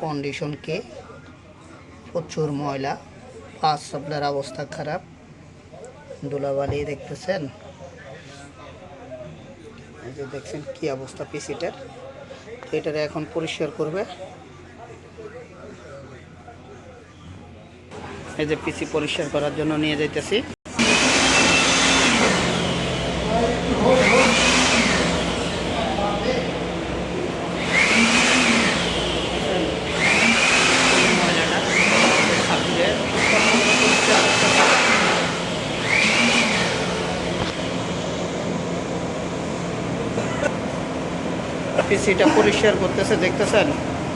Condition কে প্রচুর ময়লা, পাঁচ সাপ্লার অবস্থা খারাপ, ধুলাবালি দেখতেছেন। এই যে দেখছেন কি অবস্থা পিসিটার। এটারে এখন পরিষ্কার করবে। এই যে পিসি পরিষ্কার করার জন্য নিয়ে যাইতেছি। পিসিটা পরিষ্কার করতেছে, দেখতেছেন।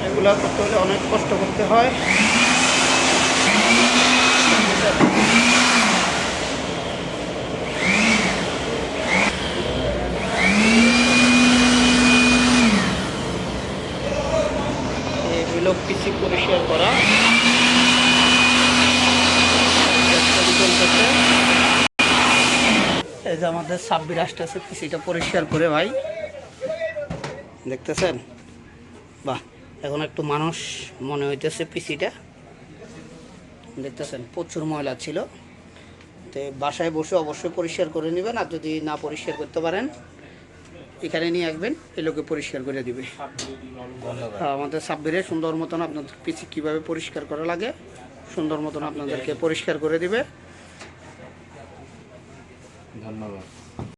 এগুলা করতে হলে অনেক কষ্ট করতে হয়। এগুলো পিসি পরিষ্কার করা চলতেছে। এই যে আমাদের সাব্বির আসতেছে পিসিটা পরিষ্কার করে, ভাই দেখতেছেন। বাহ, এখন একটু মানুষ মনে হইতেছে পিসিটা, দেখতেছেন প্রচুর ময়লা ছিল। তো বাসায় বসে অবশ্যই পরিষ্কার করে নেবেন, আর যদি না পরিষ্কার করতে পারেন এখানে নিয়ে আসবেন, এই লোকে পরিষ্কার করে দিবে। আমাদের সাব্বিরে সুন্দর মতন আপনাদের পিসি কীভাবে পরিষ্কার করা লাগে সুন্দর মতন আপনাদেরকে পরিষ্কার করে দিবে। ধন্যবাদ।